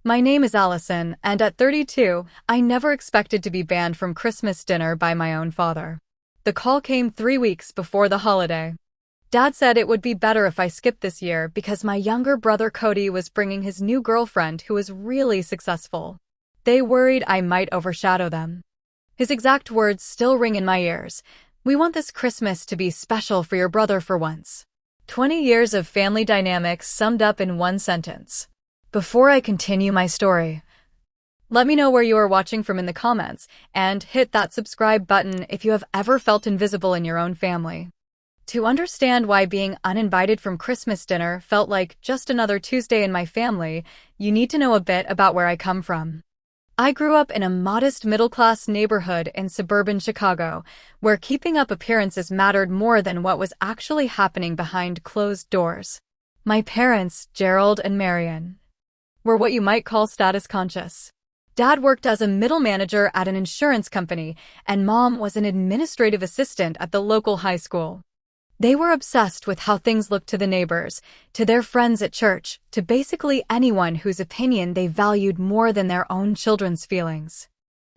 My name is Allison, and at 32, I never expected to be banned from Christmas dinner by my own father. The call came 3 weeks before the holiday. Dad said it would be better if I skipped this year because my younger brother Cody was bringing his new girlfriend who was really successful. They worried I might overshadow them. His exact words still ring in my ears. "We want this Christmas to be special for your brother for once." 20 years of family dynamics summed up in one sentence. Before I continue my story, let me know where you are watching from in the comments, and hit that subscribe button if you have ever felt invisible in your own family. To understand why being uninvited from Christmas dinner felt like just another Tuesday in my family, you need to know a bit about where I come from. I grew up in a modest middle-class neighborhood in suburban Chicago, where keeping up appearances mattered more than what was actually happening behind closed doors. My parents, Gerald and Marion, were what you might call status conscious. Dad worked as a middle manager at an insurance company, and Mom was an administrative assistant at the local high school. They were obsessed with how things looked to the neighbors, to their friends at church, to basically anyone whose opinion they valued more than their own children's feelings.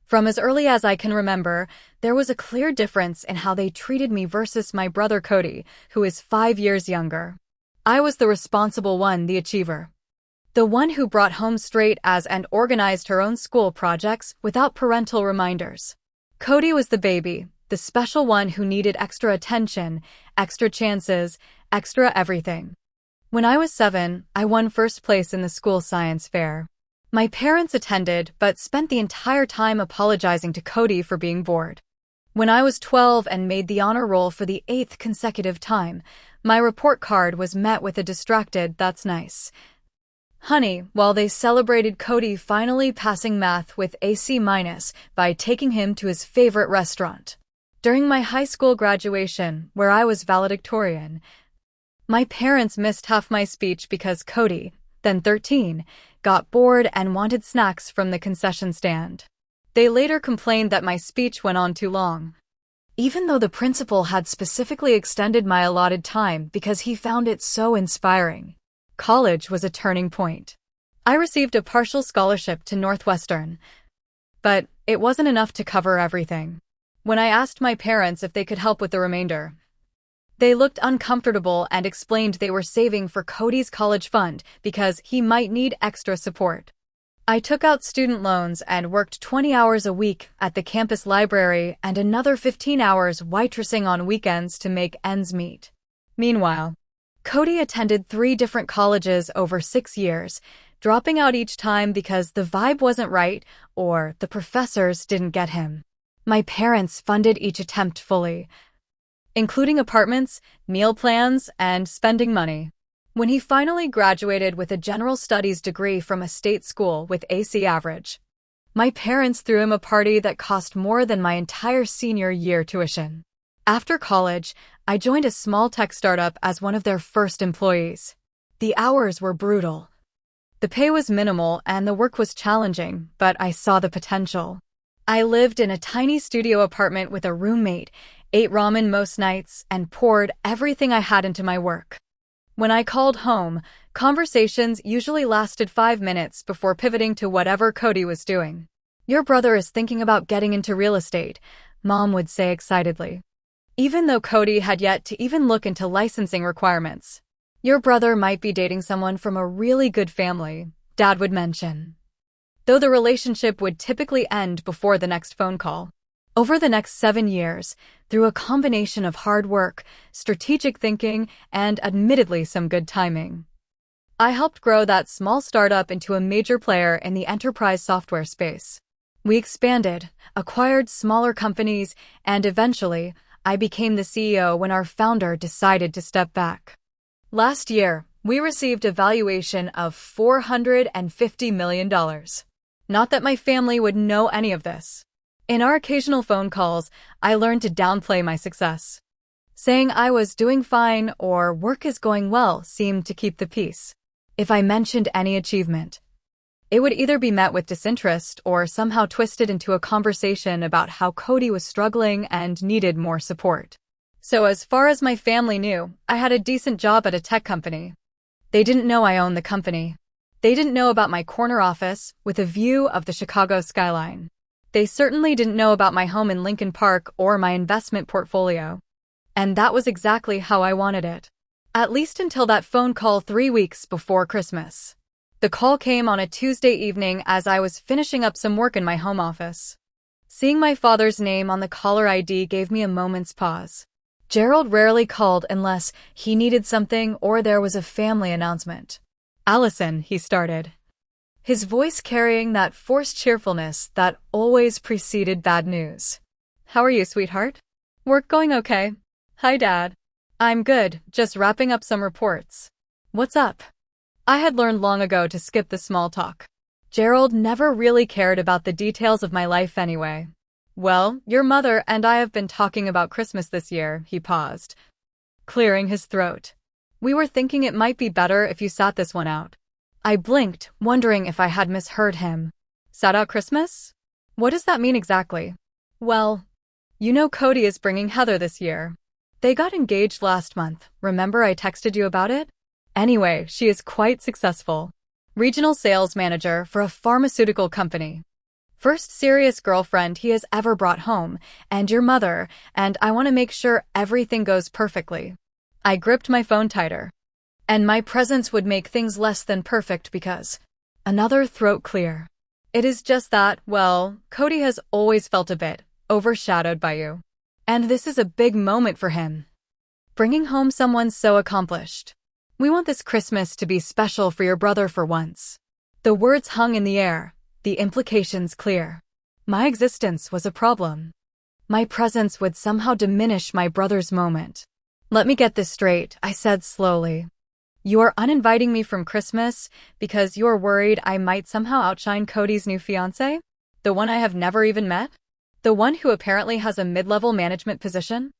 From as early as I can remember, there was a clear difference in how they treated me versus my brother Cody, who is 5 years younger. I was the responsible one, the achiever. The one who brought home straight A's and organized her own school projects without parental reminders. Cody was the baby, the special one who needed extra attention, extra chances, extra everything. When I was 7, I won first place in the school science fair. My parents attended but spent the entire time apologizing to Cody for being bored. When I was 12 and made the honor roll for the 8th consecutive time, my report card was met with a distracted "that's nice, honey," while they celebrated Cody finally passing math with a C- by taking him to his favorite restaurant. During my high school graduation, where I was valedictorian, my parents missed half my speech because Cody, then 13, got bored and wanted snacks from the concession stand. They later complained that my speech went on too long, even though the principal had specifically extended my allotted time because he found it so inspiring. College was a turning point. I received a partial scholarship to Northwestern, but it wasn't enough to cover everything. When I asked my parents if they could help with the remainder, they looked uncomfortable and explained they were saving for Cody's college fund because he might need extra support. I took out student loans and worked 20 hours a week at the campus library and another 15 hours waitressing on weekends to make ends meet. Meanwhile, Cody attended 3 different colleges over 6 years, dropping out each time because the vibe wasn't right or the professors didn't get him. My parents funded each attempt fully, including apartments, meal plans, and spending money. When he finally graduated with a general studies degree from a state school with AC average, my parents threw him a party that cost more than my entire senior year tuition. After college, I joined a small tech startup as one of their first employees. The hours were brutal. The pay was minimal and the work was challenging, but I saw the potential. I lived in a tiny studio apartment with a roommate, ate ramen most nights, and poured everything I had into my work. When I called home, conversations usually lasted 5 minutes before pivoting to whatever Cody was doing. "Your brother is thinking about getting into real estate," Mom would say excitedly, even though Cody had yet to even look into licensing requirements. "Your brother might be dating someone from a really good family," Dad would mention, though the relationship would typically end before the next phone call. Over the next 7 years, through a combination of hard work, strategic thinking, and admittedly some good timing, I helped grow that small startup into a major player in the enterprise software space. We expanded, acquired smaller companies, and eventually, I became the CEO when our founder decided to step back. Last year, we received a valuation of $450 million. Not that my family would know any of this. In our occasional phone calls, I learned to downplay my success. Saying I was doing fine or work is going well seemed to keep the peace. If I mentioned any achievement, it would either be met with disinterest or somehow twisted into a conversation about how Cody was struggling and needed more support. So as far as my family knew, I had a decent job at a tech company. They didn't know I owned the company. They didn't know about my corner office with a view of the Chicago skyline. They certainly didn't know about my home in Lincoln Park or my investment portfolio. And that was exactly how I wanted it. At least until that phone call 3 weeks before Christmas. The call came on a Tuesday evening as I was finishing up some work in my home office. Seeing my father's name on the caller ID gave me a moment's pause. Gerald rarely called unless he needed something or there was a family announcement. "Allison," he started, his voice carrying that forced cheerfulness that always preceded bad news. "How are you, sweetheart? Work going okay? Hi, Dad. I'm good, just wrapping up some reports. What's up?" I had learned long ago to skip the small talk. Gerald never really cared about the details of my life anyway. "Well, your mother and I have been talking about Christmas this year," he paused, clearing his throat. "We were thinking it might be better if you sat this one out." I blinked, wondering if I had misheard him. "Sat out Christmas? What does that mean exactly?" "Well, you know Cody is bringing Heather this year. They got engaged last month, remember I texted you about it? Anyway, she is quite successful. Regional sales manager for a pharmaceutical company. First serious girlfriend he has ever brought home, and your mother, and I want to make sure everything goes perfectly." I gripped my phone tighter. "And my presence would make things less than perfect because..." Another throat clear. "It is just that, well, Cody has always felt a bit overshadowed by you. And this is a big moment for him. Bringing home someone so accomplished. We want this Christmas to be special for your brother for once." The words hung in the air, the implications clear. My existence was a problem. My presence would somehow diminish my brother's moment. "Let me get this straight," I said slowly. "You are uninviting me from Christmas because you are worried I might somehow outshine Cody's new fiancé? The one I have never even met? The one who apparently has a mid-level management position?"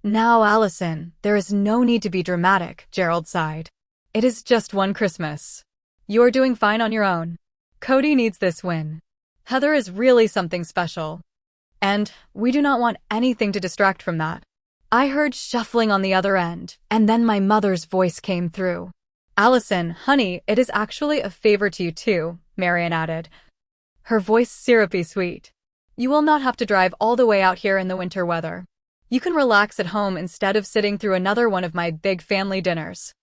"Now, Allison, there is no need to be dramatic," Gerald sighed. "It is just one Christmas. You are doing fine on your own. Cody needs this win. Heather is really something special. And we do not want anything to distract from that." I heard shuffling on the other end, and then my mother's voice came through. "Allison, honey, it is actually a favor to you too," Marian added, her voice syrupy sweet. "You will not have to drive all the way out here in the winter weather. You can relax at home instead of sitting through another one of my big family dinners.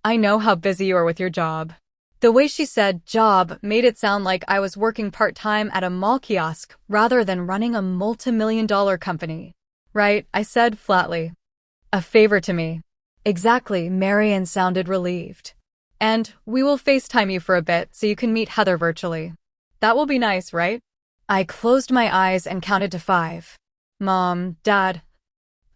I know how busy you are with your job." The way she said job made it sound like I was working part-time at a mall kiosk rather than running a multi-million-dollar company. "Right," I said flatly. "A favor to me." "Exactly," Marian sounded relieved. "And we will FaceTime you for a bit so you can meet Heather virtually. That will be nice, right?" I closed my eyes and counted to 5. "Mom, Dad,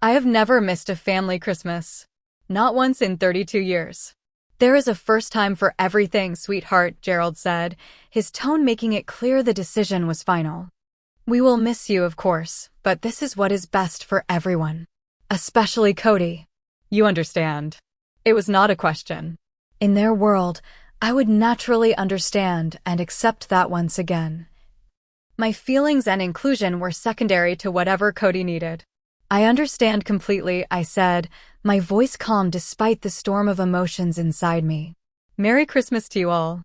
I have never missed a family Christmas. Not once in 32 years. There is a first time for everything, sweetheart," Gerald said, his tone making it clear the decision was final. "We will miss you, of course, but this is what is best for everyone. Especially Cody. You understand." It was not a question. In their world, I would naturally understand and accept that once again. My feelings and inclusion were secondary to whatever Cody needed. "I understand completely," I said, my voice calm despite the storm of emotions inside me. "Merry Christmas to you all."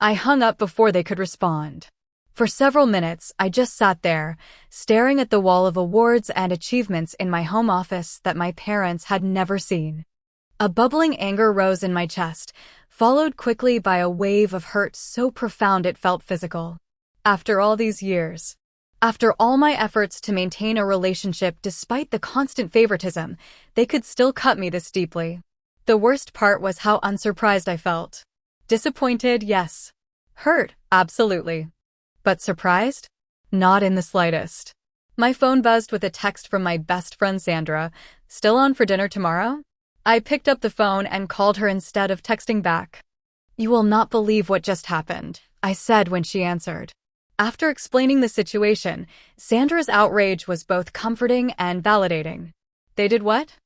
I hung up before they could respond. For several minutes, I just sat there, staring at the wall of awards and achievements in my home office that my parents had never seen. A bubbling anger rose in my chest, followed quickly by a wave of hurt so profound it felt physical. After all these years, after all my efforts to maintain a relationship despite the constant favoritism, they could still cut me this deeply. The worst part was how unsurprised I felt. Disappointed, yes. Hurt, absolutely. But surprised? Not in the slightest. My phone buzzed with a text from my best friend Sandra. "Still on for dinner tomorrow?" I picked up the phone and called her instead of texting back. "You will not believe what just happened," I said when she answered. After explaining the situation, Sandra's outrage was both comforting and validating. "They did what?"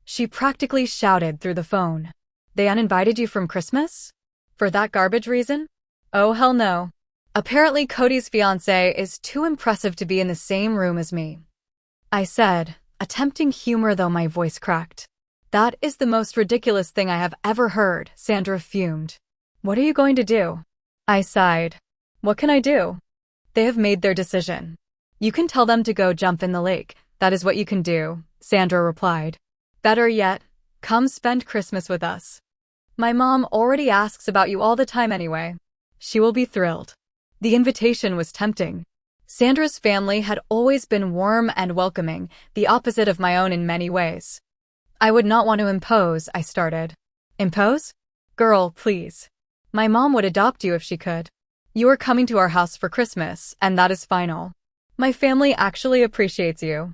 She practically shouted through the phone. "They uninvited you from Christmas? For that garbage reason? Oh, hell no. Apparently Cody's fiancé is too impressive to be in the same room as me," I said, attempting humor though my voice cracked. "That is the most ridiculous thing I have ever heard," Sandra fumed. "What are you going to do?" I sighed. What can I do? They have made their decision. You can tell them to go jump in the lake. That is what you can do, Sandra replied. Better yet, come spend Christmas with us. My mom already asks about you all the time anyway. She will be thrilled. The invitation was tempting. Sandra's family had always been warm and welcoming, the opposite of my own in many ways. I would not want to impose, I started. Impose? Girl, please. My mom would adopt you if she could. You are coming to our house for Christmas, and that is final. My family actually appreciates you.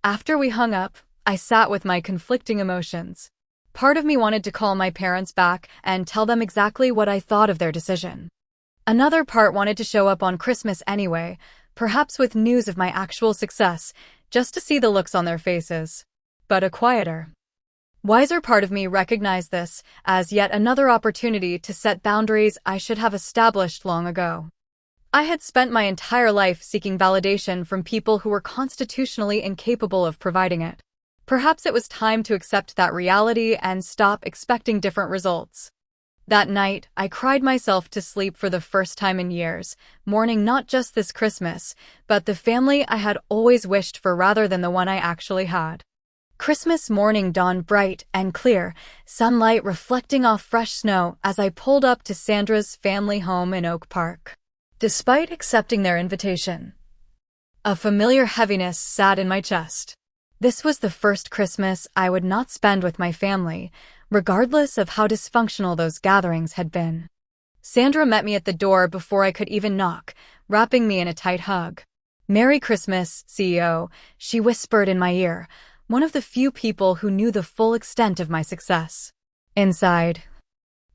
After we hung up, I sat with my conflicting emotions. Part of me wanted to call my parents back and tell them exactly what I thought of their decision. Another part wanted to show up on Christmas anyway, perhaps with news of my actual success, just to see the looks on their faces. But a quieter, wiser part of me recognized this as yet another opportunity to set boundaries I should have established long ago. I had spent my entire life seeking validation from people who were constitutionally incapable of providing it. Perhaps it was time to accept that reality and stop expecting different results. That night, I cried myself to sleep for the first time in years, mourning not just this Christmas, but the family I had always wished for rather than the one I actually had. Christmas morning dawned bright and clear, sunlight reflecting off fresh snow as I pulled up to Sandra's family home in Oak Park. Despite accepting their invitation, a familiar heaviness sat in my chest. This was the first Christmas I would not spend with my family, regardless of how dysfunctional those gatherings had been. Sandra met me at the door before I could even knock, wrapping me in a tight hug. "Merry Christmas, CEO," she whispered in my ear, one of the few people who knew the full extent of my success. Inside,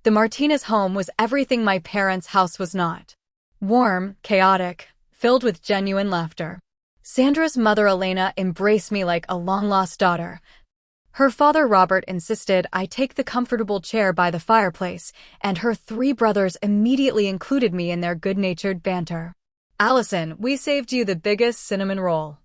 the Martinez home was everything my parents' house was not. Warm, chaotic, filled with genuine laughter. Sandra's mother Elena embraced me like a long-lost daughter. Her father Robert insisted I take the comfortable chair by the fireplace, and her 3 brothers immediately included me in their good-natured banter. "Allison, we saved you the biggest cinnamon roll,"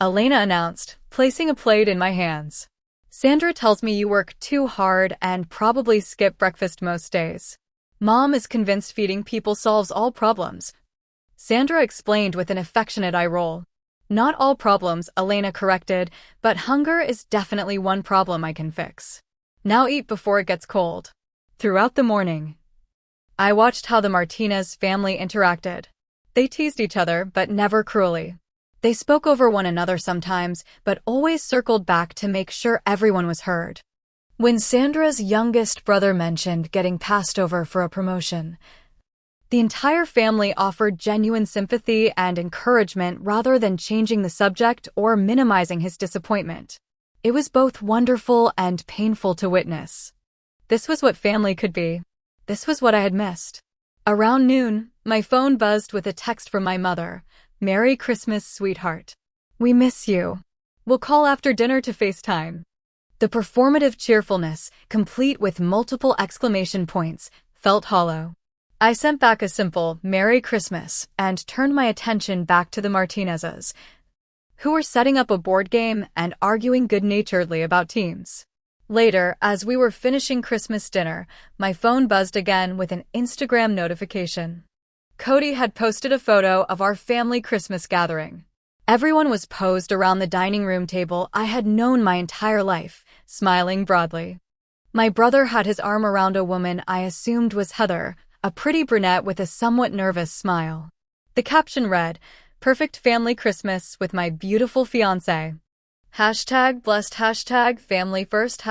Elena announced, placing a plate in my hands. "Sandra tells me you work too hard and probably skip breakfast most days. Mom is convinced feeding people solves all problems," Sandra explained with an affectionate eye roll. "Not all problems," Elena corrected, "but hunger is definitely one problem I can fix. Now eat before it gets cold." Throughout the morning, I watched how the Martinez family interacted. They teased each other, but never cruelly. They spoke over one another sometimes, but always circled back to make sure everyone was heard. When Sandra's youngest brother mentioned getting passed over for a promotion, the entire family offered genuine sympathy and encouragement rather than changing the subject or minimizing his disappointment. It was both wonderful and painful to witness. This was what family could be. This was what I had missed. Around noon, my phone buzzed with a text from my mother. "Merry Christmas, sweetheart. We miss you. We'll call after dinner to FaceTime." The performative cheerfulness, complete with multiple exclamation points, felt hollow. I sent back a simple "Merry Christmas" and turned my attention back to the Martinezes, who were setting up a board game and arguing good-naturedly about teams. Later, as we were finishing Christmas dinner, my phone buzzed again with an Instagram notification. Cody had posted a photo of our family Christmas gathering. Everyone was posed around the dining room table I had known my entire life, smiling broadly. My brother had his arm around a woman I assumed was Heather, a pretty brunette with a somewhat nervous smile. The caption read, "Perfect family Christmas with my beautiful fiancé. #blessed, #family first,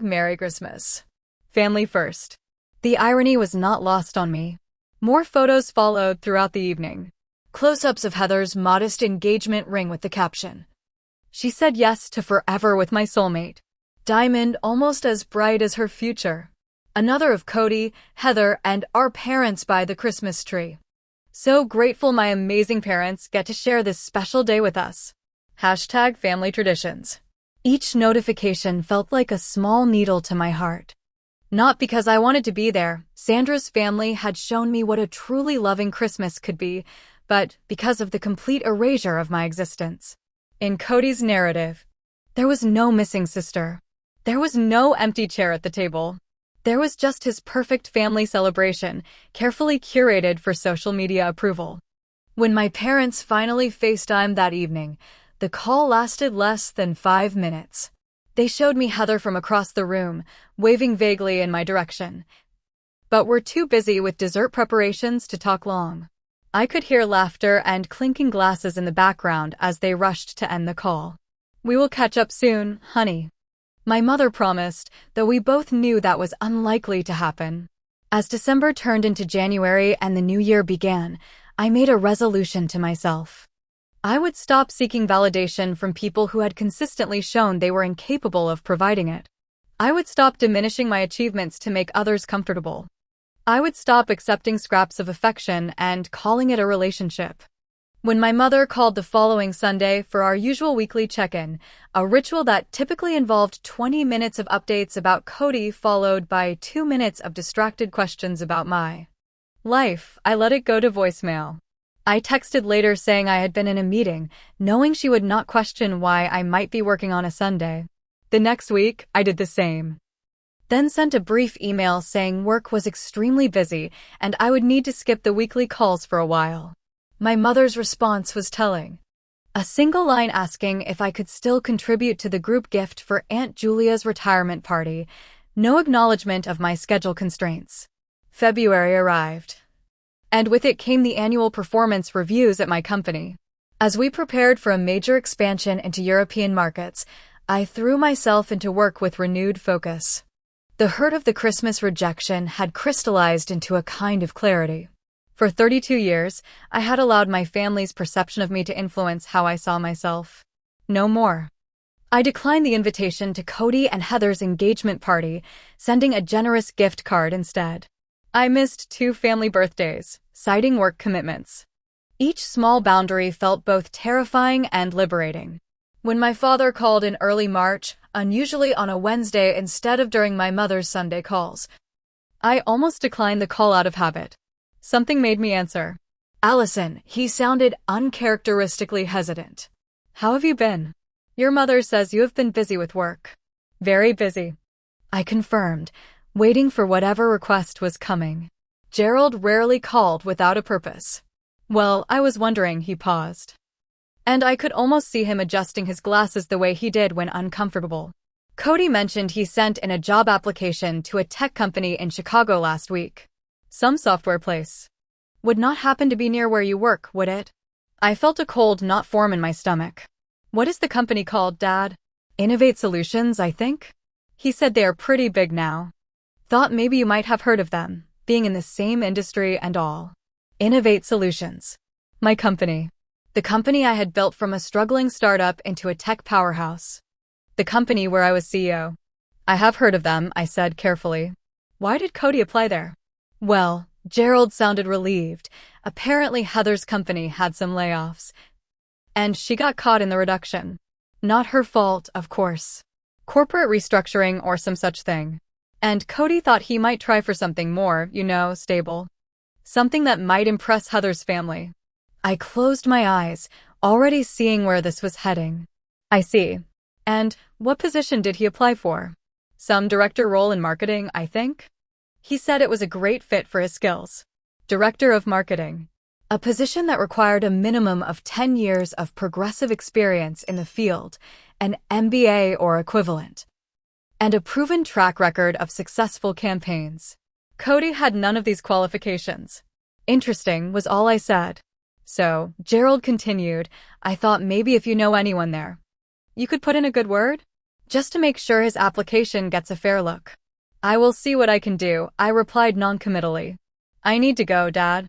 #Merry Christmas. Family first." The irony was not lost on me. More photos followed throughout the evening. Close-ups of Heather's modest engagement ring with the caption, "She said yes to forever with my soulmate. Diamond almost as bright as her future." Another of Cody, Heather, and our parents by the Christmas tree. "So grateful my amazing parents get to share this special day with us. #family traditions." Each notification felt like a small needle to my heart. Not because I wanted to be there, Sandra's family had shown me what a truly loving Christmas could be, but because of the complete erasure of my existence. In Cody's narrative, there was no missing sister. There was no empty chair at the table. There was just his perfect family celebration, carefully curated for social media approval. When my parents finally FaceTimed that evening, the call lasted less than 5 minutes. They showed me Heather from across the room, waving vaguely in my direction, but were too busy with dessert preparations to talk long. I could hear laughter and clinking glasses in the background as they rushed to end the call. "We will catch up soon, honey," my mother promised, though we both knew that was unlikely to happen. As December turned into January and the new year began, I made a resolution to myself. I would stop seeking validation from people who had consistently shown they were incapable of providing it. I would stop diminishing my achievements to make others comfortable. I would stop accepting scraps of affection and calling it a relationship. When my mother called the following Sunday for our usual weekly check-in, a ritual that typically involved 20 minutes of updates about Cody followed by 2 minutes of distracted questions about my life, I let it go to voicemail. I texted later saying I had been in a meeting, knowing she would not question why I might be working on a Sunday. The next week, I did the same. Then sent a brief email saying work was extremely busy and I would need to skip the weekly calls for a while. My mother's response was telling. A single line asking if I could still contribute to the group gift for Aunt Julia's retirement party. No acknowledgement of my schedule constraints. February arrived. And with it came the annual performance reviews at my company. As we prepared for a major expansion into European markets, I threw myself into work with renewed focus. The hurt of the Christmas rejection had crystallized into a kind of clarity. For 32 years, I had allowed my family's perception of me to influence how I saw myself. No more. I declined the invitation to Cody and Heather's engagement party, sending a generous gift card instead. I missed 2 family birthdays, citing work commitments. Each small boundary felt both terrifying and liberating. When my father called in early March, unusually on a Wednesday instead of during my mother's Sunday calls, I almost declined the call out of habit. Something made me answer. "Allison," he sounded uncharacteristically hesitant. "How have you been? Your mother says you have been busy with work." "Very busy," I confirmed, waiting for whatever request was coming. Gerald rarely called without a purpose. "Well, I was wondering," he paused. And I could almost see him adjusting his glasses the way he did when uncomfortable. "Cody mentioned he sent in a job application to a tech company in Chicago last week. Some software place. Would not happen to be near where you work, would it?" I felt a cold knot form in my stomach. "What is the company called, Dad?" "Innovate Solutions, I think." He said they are pretty big now. Thought maybe you might have heard of them, being in the same industry and all. Innovate Solutions. My company. The company I had built from a struggling startup into a tech powerhouse. The company where I was CEO. "I have heard of them," I said carefully. "Why did Cody apply there?" "Well," Gerald sounded relieved. "Apparently Heather's company had some layoffs. And she got caught in the reduction. Not her fault, of course. Corporate restructuring or some such thing. And Cody thought he might try for something more, stable. Something that might impress Heather's family." I closed my eyes, already seeing where this was heading. "I see. And what position did he apply for?" "Some director role in marketing, I think." He said it was a great fit for his skills. Director of marketing. A position that required a minimum of 10 years of progressive experience in the field, an MBA or equivalent, and a proven track record of successful campaigns. Cody had none of these qualifications. "Interesting," was all I said. "So," Gerald continued, "I thought maybe if you know anyone there, you could put in a good word? Just to make sure his application gets a fair look." "I will see what I can do," I replied noncommittally. "I need to go, Dad.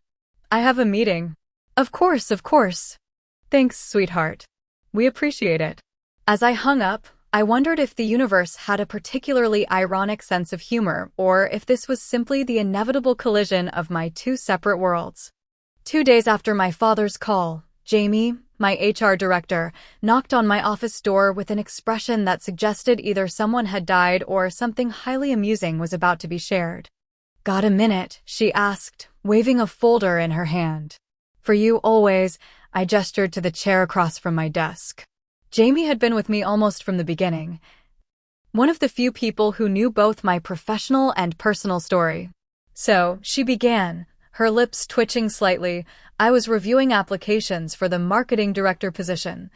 I have a meeting." Of course. "Thanks, sweetheart. We appreciate it." As I hung up, I wondered if the universe had a particularly ironic sense of humor or if this was simply the inevitable collision of my 2 separate worlds. 2 days after my father's call, Jamie, my HR director, knocked on my office door with an expression that suggested either someone had died or something highly amusing was about to be shared. "Got a minute?" she asked, waving a folder in her hand. "For you always," I gestured to the chair across from my desk. Jamie had been with me almost from the beginning, one of the few people who knew both my professional and personal story. So, she began, her lips twitching slightly. I was reviewing applications for the marketing director position,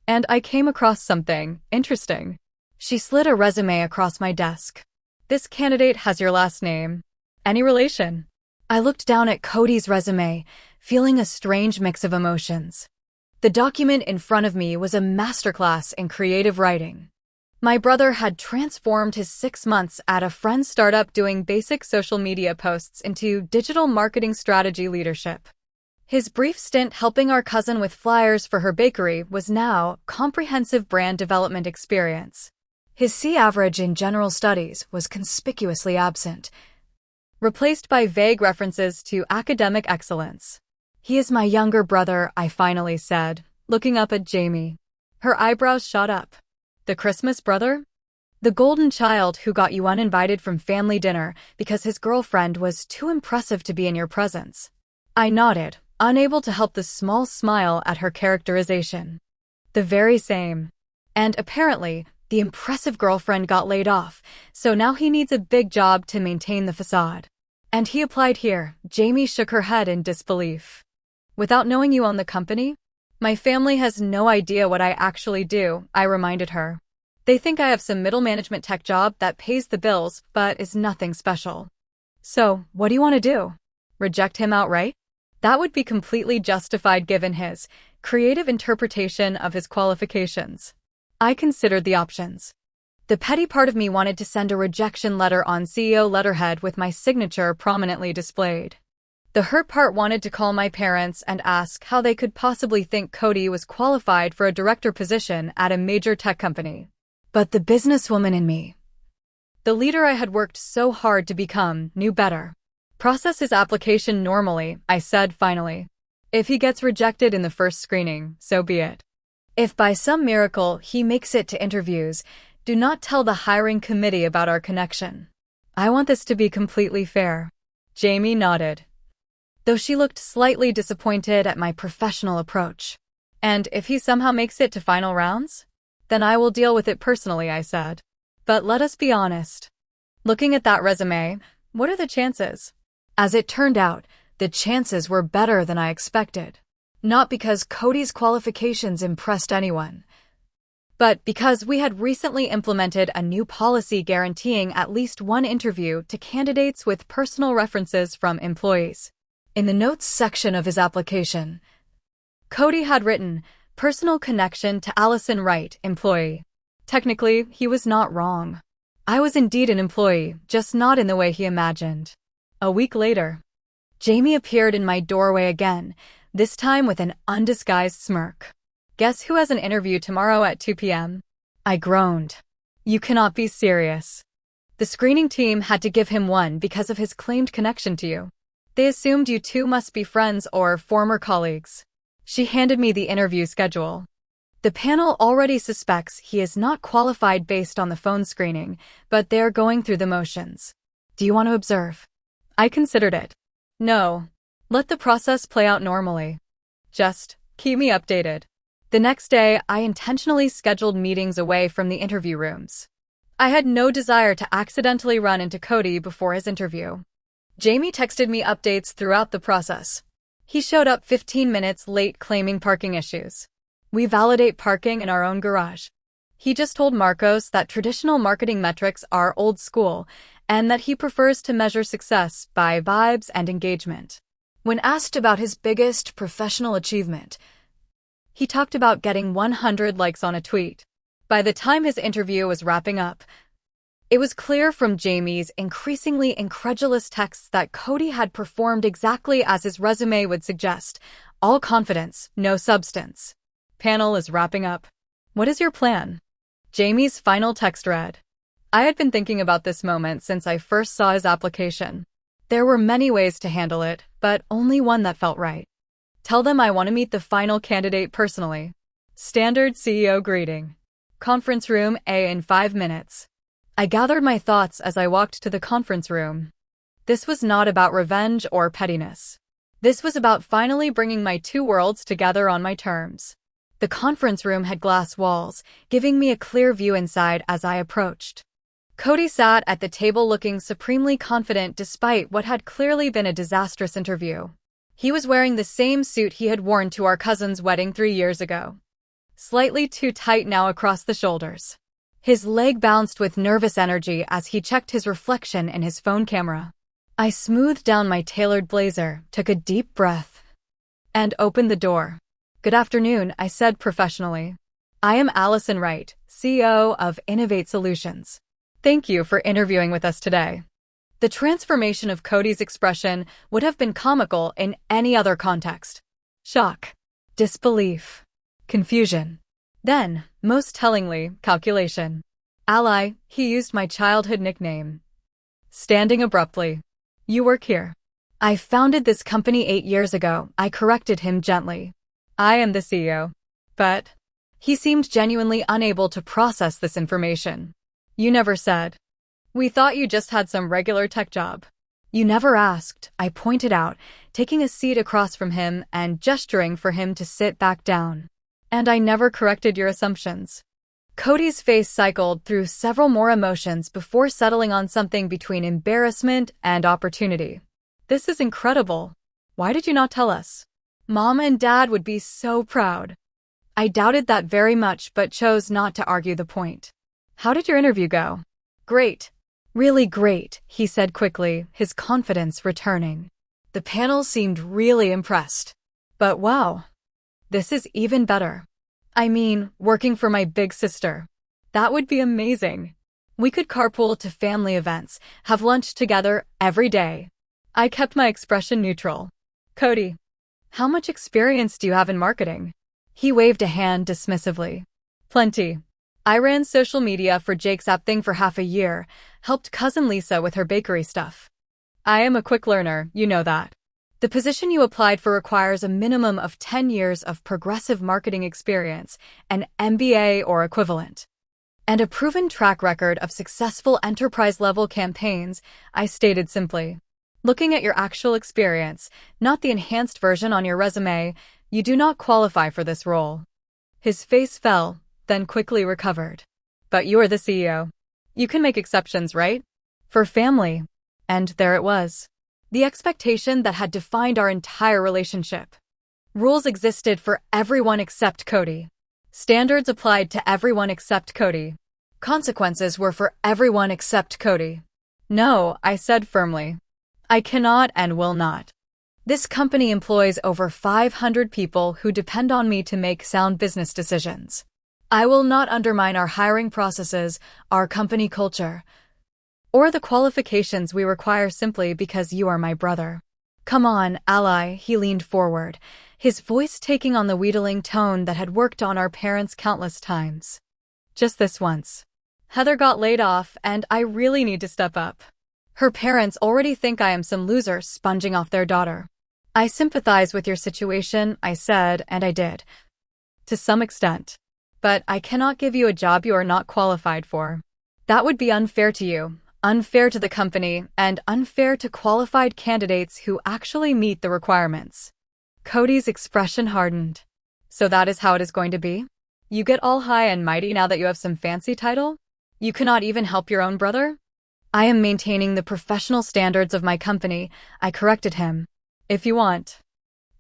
and I came across something interesting. She slid a resume across my desk. This candidate has your last name. Any relation? I looked down at Cody's resume, feeling a strange mix of emotions. The document in front of me was a masterclass in creative writing. My brother had transformed his 6 months at a friend's startup doing basic social media posts into digital marketing strategy leadership. His brief stint helping our cousin with flyers for her bakery was now comprehensive brand development experience. His C average in general studies was conspicuously absent, replaced by vague references to academic excellence. He is my younger brother, I finally said, looking up at Jamie. Her eyebrows shot up. The Christmas brother? The golden child who got you uninvited from family dinner because his girlfriend was too impressive to be in your presence. I nodded, unable to help the small smile at her characterization. The very same. And apparently, the impressive girlfriend got laid off, so now he needs a big job to maintain the facade. And he applied here. Jamie shook her head in disbelief. Without knowing you own the company? My family has no idea what I actually do, I reminded her. They think I have some middle management tech job that pays the bills, but is nothing special. So, what do you want to do? Reject him outright? That would be completely justified given his creative interpretation of his qualifications. I considered the options. The petty part of me wanted to send a rejection letter on CEO letterhead with my signature prominently displayed. The hurt part wanted to call my parents and ask how they could possibly think Cody was qualified for a director position at a major tech company. But the businesswoman in me, the leader I had worked so hard to become, knew better. Process his application normally, I said finally. If he gets rejected in the first screening, so be it. If by some miracle he makes it to interviews, do not tell the hiring committee about our connection. I want this to be completely fair. Jamie nodded, though she looked slightly disappointed at my professional approach. And if he somehow makes it to final rounds? Then I will deal with it personally, I said. But let us be honest. Looking at that resume, what are the chances? As it turned out, the chances were better than I expected. Not because Cody's qualifications impressed anyone, but because we had recently implemented a new policy guaranteeing at least one interview to candidates with personal references from employees. In the notes section of his application, Cody had written, "Personal connection to Allison Wright, employee." Technically, he was not wrong. I was indeed an employee, just not in the way he imagined. A week later, Jamie appeared in my doorway again, this time with an undisguised smirk. "Guess who has an interview tomorrow at 2 p.m.? I groaned. "You cannot be serious." The screening team had to give him one because of his claimed connection to you. They assumed you two must be friends or former colleagues. She handed me the interview schedule. The panel already suspects he is not qualified based on the phone screening, but they're going through the motions. Do you want to observe? I considered it. No. Let the process play out normally. Just keep me updated. The next day, I intentionally scheduled meetings away from the interview rooms. I had no desire to accidentally run into Cody before his interview. Jamie texted me updates throughout the process. He showed up 15 minutes late claiming parking issues. We validate parking in our own garage. He just told Marcos that traditional marketing metrics are old school and that he prefers to measure success by vibes and engagement. When asked about his biggest professional achievement, he talked about getting 100 likes on a tweet. By the time his interview was wrapping up, it was clear from Jamie's increasingly incredulous texts that Cody had performed exactly as his resume would suggest. All confidence, no substance. Panel is wrapping up. What is your plan? Jamie's final text read. I had been thinking about this moment since I first saw his application. There were many ways to handle it, but only one that felt right. Tell them I want to meet the final candidate personally. Standard CEO greeting. Conference room A in 5 minutes. I gathered my thoughts as I walked to the conference room. This was not about revenge or pettiness. This was about finally bringing my two worlds together on my terms. The conference room had glass walls, giving me a clear view inside as I approached. Cody sat at the table looking supremely confident despite what had clearly been a disastrous interview. He was wearing the same suit he had worn to our cousin's wedding 3 years ago. Slightly too tight now across the shoulders. His leg bounced with nervous energy as he checked his reflection in his phone camera. I smoothed down my tailored blazer, took a deep breath, and opened the door. "Good afternoon," I said professionally. "I am Allison Wright, CEO of Innovate Solutions. Thank you for interviewing with us today." The transformation of Cody's expression would have been comical in any other context. Shock, disbelief, confusion. Then, most tellingly, calculation. "Ally," he used my childhood nickname. Standing abruptly. "You work here." "I founded this company 8 years ago," I corrected him gently. "I am the CEO." But he seemed genuinely unable to process this information. "You never said. We thought you just had some regular tech job." "You never asked," I pointed out, taking a seat across from him and gesturing for him to sit back down. "And I never corrected your assumptions." Cody's face cycled through several more emotions before settling on something between embarrassment and opportunity. "This is incredible. Why did you not tell us? Mom and Dad would be so proud." I doubted that very much but chose not to argue the point. "How did your interview go?" "Great. Really great," he said quickly, his confidence returning. "The panel seemed really impressed. But wow, this is even better. I mean, working for my big sister. That would be amazing. We could carpool to family events, have lunch together every day." I kept my expression neutral. "Cody, how much experience do you have in marketing?" He waved a hand dismissively. "Plenty. I ran social media for Jake's app thing for half a year, helped cousin Lisa with her bakery stuff. I am a quick learner, you know that. The position you applied for requires a minimum of 10 years of progressive marketing experience, an MBA or equivalent, and a proven track record of successful enterprise-level campaigns," I stated simply. "Looking at your actual experience, not the enhanced version on your resume, you do not qualify for this role." His face fell, then quickly recovered. "But you are the CEO. You can make exceptions, right? For family." And there it was. The expectation that had defined our entire relationship. Rules existed for everyone except Cody. Standards applied to everyone except Cody. Consequences were for everyone except Cody. "No," I said firmly. "I cannot and will not. This company employs over 500 people who depend on me to make sound business decisions. I will not undermine our hiring processes, our company culture, or the qualifications we require simply because you are my brother." "Come on, Ally," he leaned forward, his voice taking on the wheedling tone that had worked on our parents countless times. "Just this once. Heather got laid off and I really need to step up. Her parents already think I am some loser sponging off their daughter." "I sympathize with your situation," I said, and I did. "To some extent. But I cannot give you a job you are not qualified for. That would be unfair to you, unfair to the company, and unfair to qualified candidates who actually meet the requirements." Cody's expression hardened. "So that is how it is going to be? You get all high and mighty now that you have some fancy title? You cannot even help your own brother?" "I am maintaining the professional standards of my company," I corrected him. "If you want,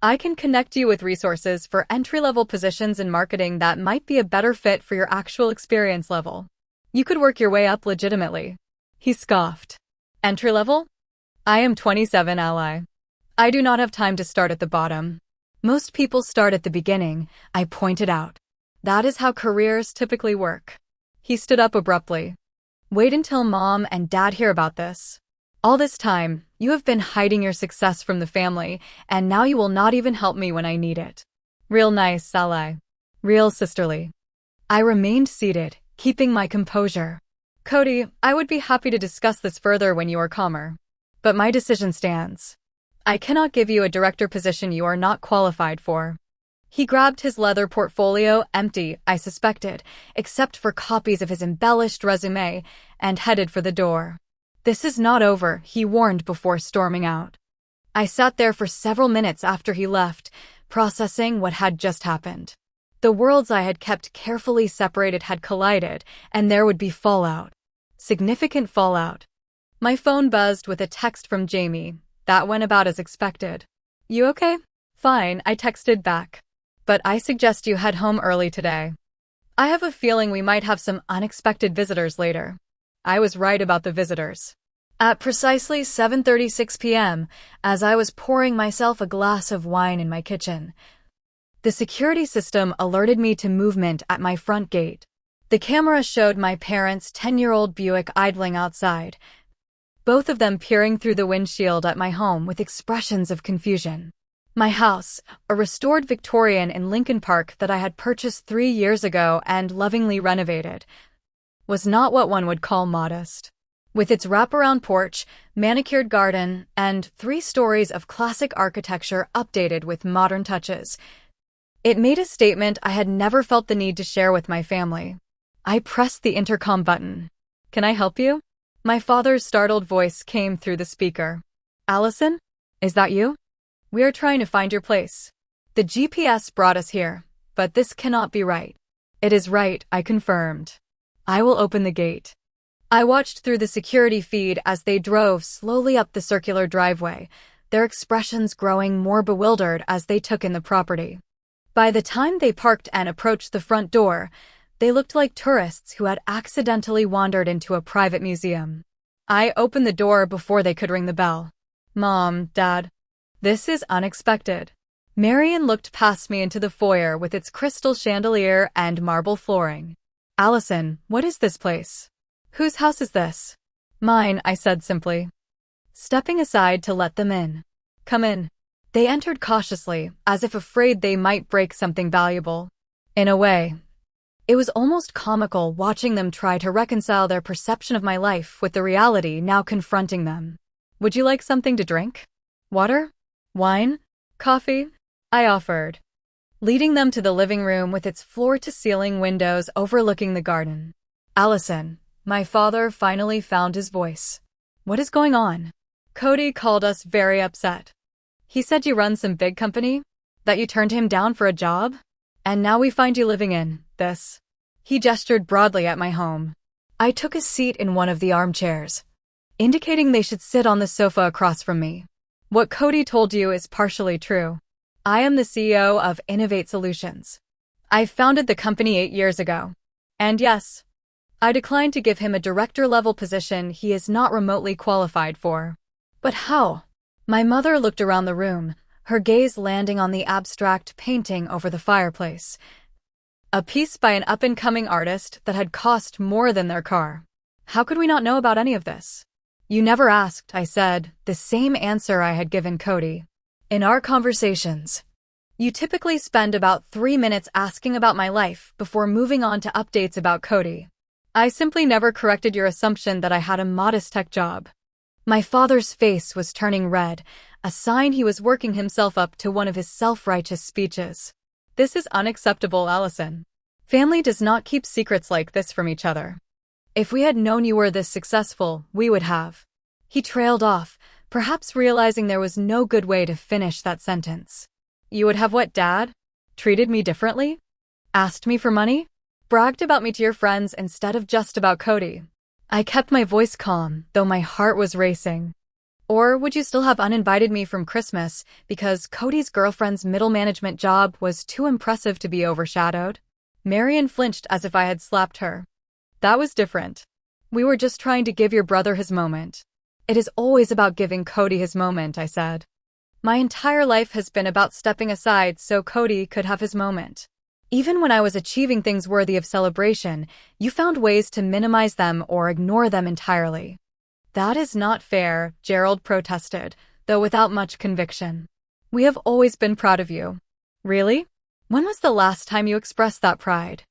I can connect you with resources for entry-level positions in marketing that might be a better fit for your actual experience level. You could work your way up legitimately." He scoffed. "Entry-level? I am 27, Ally. I do not have time to start at the bottom. Most people start at the beginning," I pointed out. "That is how careers typically work." He stood up abruptly. "Wait until Mom and Dad hear about this. All this time, you have been hiding your success from the family, and now you will not even help me when I need it." "Real nice, Ally. Real sisterly." I remained seated, keeping my composure. "Cody, I would be happy to discuss this further when you are calmer. But my decision stands. I cannot give you a director position you are not qualified for." He grabbed his leather portfolio, empty, I suspected, except for copies of his embellished resume, and headed for the door. "This is not over," he warned before storming out. I sat there for several minutes after he left, processing what had just happened. The worlds I had kept carefully separated had collided, and there would be fallout. Significant fallout. My phone buzzed with a text from Jamie. That went about as expected. "You okay?" "Fine," I texted back. "But I suggest you head home early today. I have a feeling we might have some unexpected visitors later." I was right about the visitors. At precisely 7:36 p.m., as I was pouring myself a glass of wine in my kitchen, the security system alerted me to movement at my front gate. The camera showed my parents' 10-year-old Buick idling outside, both of them peering through the windshield at my home with expressions of confusion. My house, a restored Victorian in Lincoln Park that I had purchased 3 years ago and lovingly renovated, was not what one would call modest. With its wraparound porch, manicured garden, and 3 stories of classic architecture updated with modern touches, it made a statement I had never felt the need to share with my family. I pressed the intercom button. "Can I help you?" My father's startled voice came through the speaker. "Allison? Is that you? We are trying to find your place. The GPS brought us here, but this cannot be right." "It is right," I confirmed. "I will open the gate." I watched through the security feed as they drove slowly up the circular driveway, their expressions growing more bewildered as they took in the property. By the time they parked and approached the front door, they looked like tourists who had accidentally wandered into a private museum. I opened the door before they could ring the bell. "Mom, Dad, this is unexpected." Marian looked past me into the foyer with its crystal chandelier and marble flooring. "Allison, what is this place? Whose house is this?" "Mine," I said simply, stepping aside to let them in. "Come in." They entered cautiously, as if afraid they might break something valuable. In a way, it was almost comical watching them try to reconcile their perception of my life with the reality now confronting them. "Would you like something to drink? Water? Wine? Coffee?" I offered, leading them to the living room with its floor-to-ceiling windows overlooking the garden. "Allison," my father finally found his voice. "What is going on?" "Cody called us very upset. He said you run some big company, that you turned him down for a job, and now we find you living in this." He gestured broadly at my home. I took a seat in one of the armchairs, indicating they should sit on the sofa across from me. "What Cody told you is partially true. I am the CEO of Innovate Solutions. I founded the company 8 years ago. And yes, I declined to give him a director-level position he is not remotely qualified for." "But how?" My mother looked around the room, her gaze landing on the abstract painting over the fireplace. A piece by an up-and-coming artist that had cost more than their car. "How could we not know about any of this?" "You never asked," I said, the same answer I had given Cody. "In our conversations, you typically spend about 3 minutes asking about my life before moving on to updates about Cody. I simply never corrected your assumption that I had a modest tech job." My father's face was turning red, a sign he was working himself up to one of his self-righteous speeches. "This is unacceptable, Allison. Family does not keep secrets like this from each other. If we had known you were this successful, we would have." He trailed off, perhaps realizing there was no good way to finish that sentence. "You would have what, Dad? Treated me differently? Asked me for money? Bragged about me to your friends instead of just about Cody?" I kept my voice calm, though my heart was racing. "Or would you still have uninvited me from Christmas because Cody's girlfriend's middle management job was too impressive to be overshadowed?" Marian flinched as if I had slapped her. "That was different. We were just trying to give your brother his moment." "It is always about giving Cody his moment," I said. "My entire life has been about stepping aside so Cody could have his moment. Even when I was achieving things worthy of celebration, you found ways to minimize them or ignore them entirely." "That is not fair," Gerald protested, though without much conviction. "We have always been proud of you." "Really? When was the last time you expressed that pride?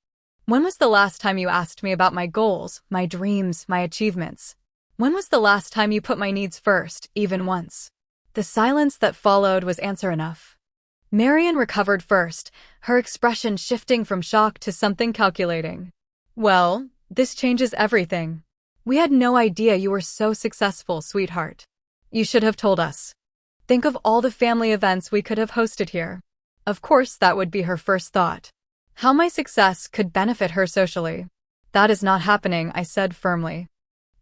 When was the last time you asked me about my goals, my dreams, my achievements? When was the last time you put my needs first, even once?" The silence that followed was answer enough. Marian recovered first, her expression shifting from shock to something calculating. "Well, this changes everything. We had no idea you were so successful, sweetheart. You should have told us. Think of all the family events we could have hosted here." Of course that would be her first thought. How my success could benefit her socially. That is not happening, I said firmly.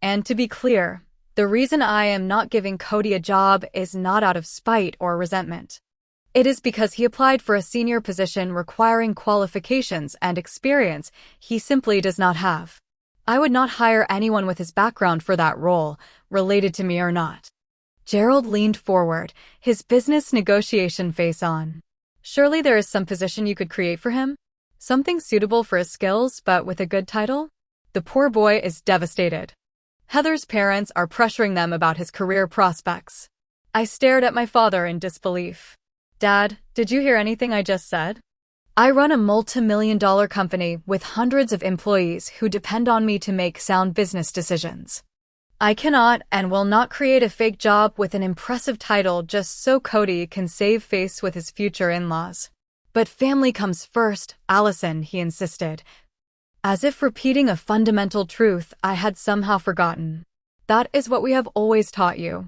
And to be clear, the reason I am not giving Cody a job is not out of spite or resentment. It is because he applied for a senior position requiring qualifications and experience he simply does not have. I would not hire anyone with his background for that role, related to me or not. Gerald leaned forward, his business negotiation face on. Surely there is some position you could create for him? Something suitable for his skills, but with a good title? The poor boy is devastated. Heather's parents are pressuring them about his career prospects. I stared at my father in disbelief. Dad, did you hear anything I just said? I run a multi-million-dollar company with hundreds of employees who depend on me to make sound business decisions. I cannot and will not create a fake job with an impressive title just so Cody can save face with his future in-laws. But family comes first, Allison, he insisted, as if repeating a fundamental truth I had somehow forgotten. That is what we have always taught you.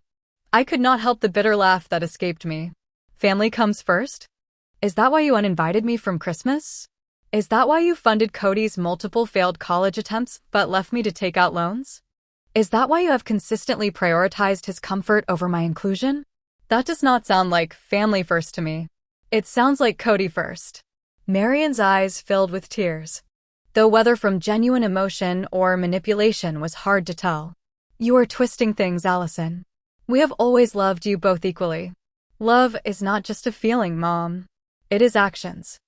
I could not help the bitter laugh that escaped me. Family comes first? Is that why you uninvited me from Christmas? Is that why you funded Cody's multiple failed college attempts but left me to take out loans? Is that why you have consistently prioritized his comfort over my inclusion? That does not sound like family first to me. It sounds like Cody first. Marian's eyes filled with tears, though whether from genuine emotion or manipulation was hard to tell. You are twisting things, Allison. We have always loved you both equally. Love is not just a feeling, Mom. It is actions.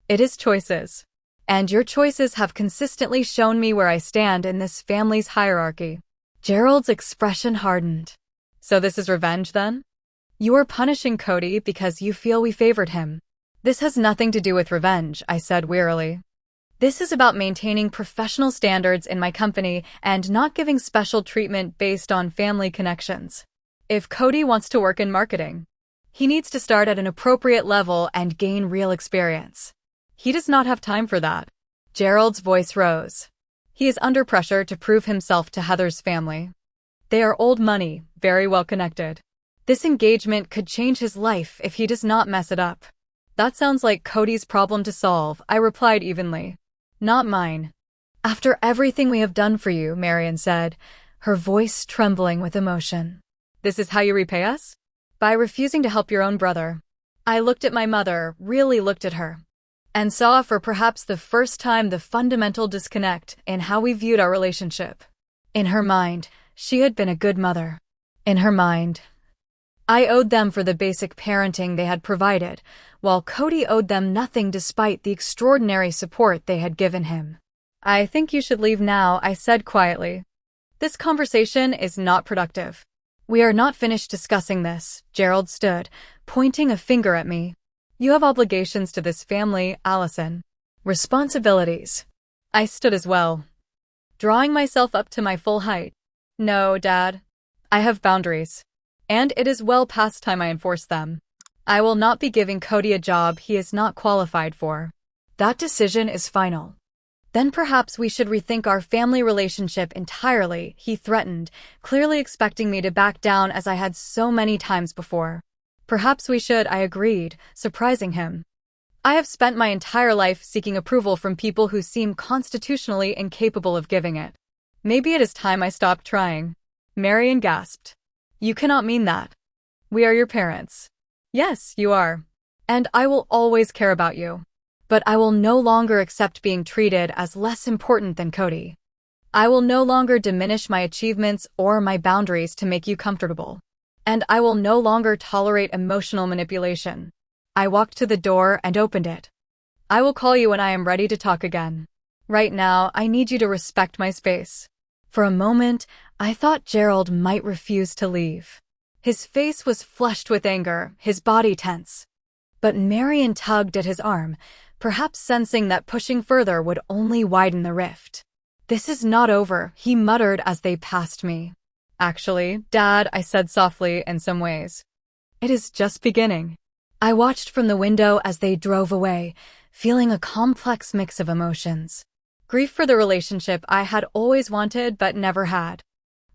It is choices. And your choices have consistently shown me where I stand in this family's hierarchy. Gerald's expression hardened. So this is revenge then? You are punishing Cody because you feel we favored him. This has nothing to do with revenge, I said wearily. This is about maintaining professional standards in my company and not giving special treatment based on family connections. If Cody wants to work in marketing, he needs to start at an appropriate level and gain real experience. He does not have time for that. Gerald's voice rose. He is under pressure to prove himself to Heather's family. They are old money, very well connected. This engagement could change his life if he does not mess it up. That sounds like Cody's problem to solve, I replied evenly. Not mine. After everything we have done for you, Marian said, her voice trembling with emotion. This is how you repay us? By refusing to help your own brother. I looked at my mother, really looked at her, and saw for perhaps the first time the fundamental disconnect in how we viewed our relationship. In her mind, she had been a good mother. In her mind, I owed them for the basic parenting they had provided, while Cody owed them nothing despite the extraordinary support they had given him. I think you should leave now, I said quietly. This conversation is not productive. We are not finished discussing this, Gerald stood, pointing a finger at me. You have obligations to this family, Allison. Responsibilities. I stood as well, drawing myself up to my full height. No, Dad. I have boundaries. And it is well past time I enforce them. I will not be giving Cody a job he is not qualified for. That decision is final. Then perhaps we should rethink our family relationship entirely, he threatened, clearly expecting me to back down as I had so many times before. Perhaps we should, I agreed, surprising him. I have spent my entire life seeking approval from people who seem constitutionally incapable of giving it. Maybe it is time I stopped trying. Marian gasped. You cannot mean that. We are your parents. Yes, you are. And I will always care about you. But I will no longer accept being treated as less important than Cody. I will no longer diminish my achievements or my boundaries to make you comfortable. And I will no longer tolerate emotional manipulation. I walked to the door and opened it. I will call you when I am ready to talk again. Right now, I need you to respect my space. For a moment, I thought Gerald might refuse to leave. His face was flushed with anger, his body tense. But Marian tugged at his arm, perhaps sensing that pushing further would only widen the rift. This is not over, he muttered as they passed me. Actually, Dad, I said softly in some ways. It is just beginning. I watched from the window as they drove away, feeling a complex mix of emotions. Grief for the relationship I had always wanted but never had.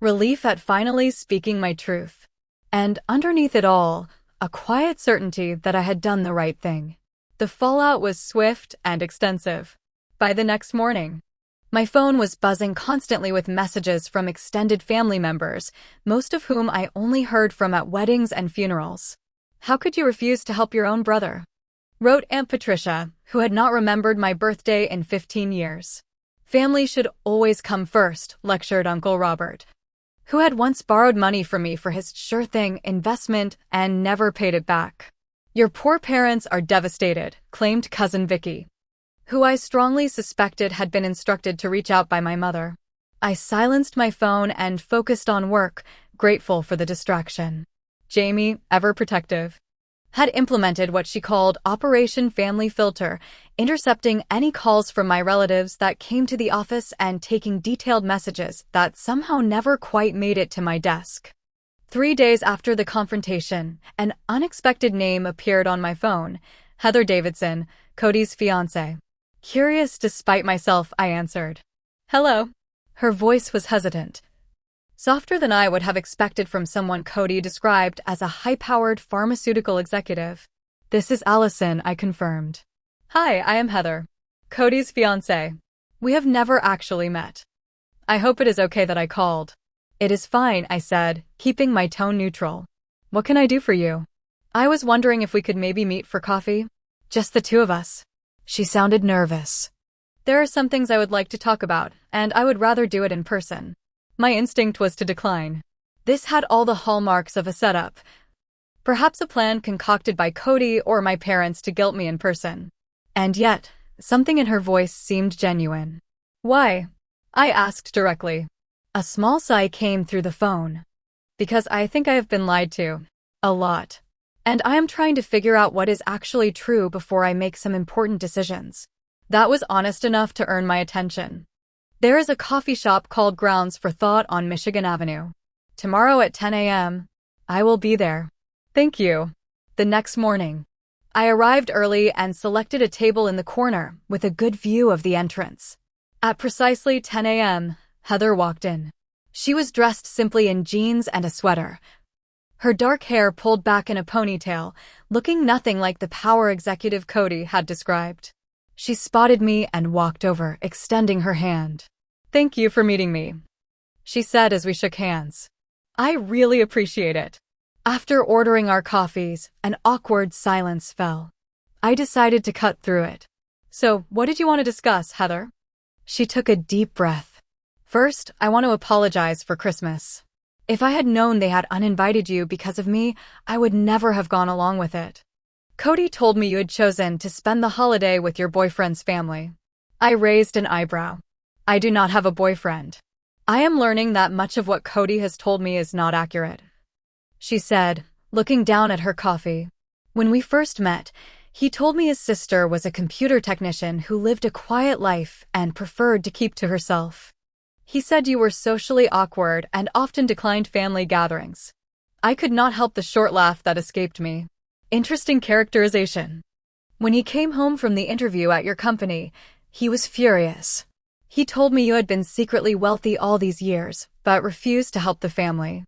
Relief at finally speaking my truth. And underneath it all, a quiet certainty that I had done the right thing. The fallout was swift and extensive. By the next morning, my phone was buzzing constantly with messages from extended family members, most of whom I only heard from at weddings and funerals. "How could you refuse to help your own brother?" wrote Aunt Patricia, who had not remembered my birthday in 15 years. "Family should always come first," lectured Uncle Robert, who had once borrowed money from me for his sure-thing investment and never paid it back. "Your poor parents are devastated," claimed Cousin Vicky, who I strongly suspected had been instructed to reach out by my mother. I silenced my phone and focused on work, grateful for the distraction. Jamie, ever protective, had implemented what she called Operation Family Filter, intercepting any calls from my relatives that came to the office and taking detailed messages that somehow never quite made it to my desk. 3 days after the confrontation, an unexpected name appeared on my phone: Heather Davidson, Cody's fiancée. Curious despite myself, I answered. "Hello." Her voice was hesitant, softer than I would have expected from someone Cody described as a high-powered pharmaceutical executive. "This is Allison," I confirmed. "Hi, I am Heather, Cody's fiancée. We have never actually met. I hope it is okay that I called." "It is fine," I said, keeping my tone neutral. "What can I do for you?" "I was wondering if we could maybe meet for coffee. Just the two of us." She sounded nervous. "There are some things I would like to talk about, and I would rather do it in person." My instinct was to decline. This had all the hallmarks of a setup. Perhaps a plan concocted by Cody or my parents to guilt me in person. And yet, something in her voice seemed genuine. "Why?" I asked directly. A small sigh came through the phone. "Because I think I have been lied to. A lot. And I am trying to figure out what is actually true before I make some important decisions." That was honest enough to earn my attention. "There is a coffee shop called Grounds for Thought on Michigan Avenue. Tomorrow at 10 a.m. I will be there." "Thank you." The next morning, I arrived early and selected a table in the corner with a good view of the entrance. At precisely 10 a.m., Heather walked in. She was dressed simply in jeans and a sweater, her dark hair pulled back in a ponytail, looking nothing like the power executive Cody had described. She spotted me and walked over, extending her hand. "Thank you for meeting me," she said as we shook hands. "I really appreciate it." After ordering our coffees, an awkward silence fell. I decided to cut through it. "So, what did you want to discuss, Heather?" She took a deep breath. "First, I want to apologize for Christmas. If I had known they had uninvited you because of me, I would never have gone along with it. Cody told me you had chosen to spend the holiday with your boyfriend's family." I raised an eyebrow. "I do not have a boyfriend. I am learning that much of what Cody has told me is not accurate," she said, looking down at her coffee. "When we first met, he told me his sister was a computer technician who lived a quiet life and preferred to keep to herself. He said you were socially awkward and often declined family gatherings." I could not help the short laugh that escaped me. "Interesting characterization." "When he came home from the interview at your company, he was furious. He told me you had been secretly wealthy all these years, but refused to help the family.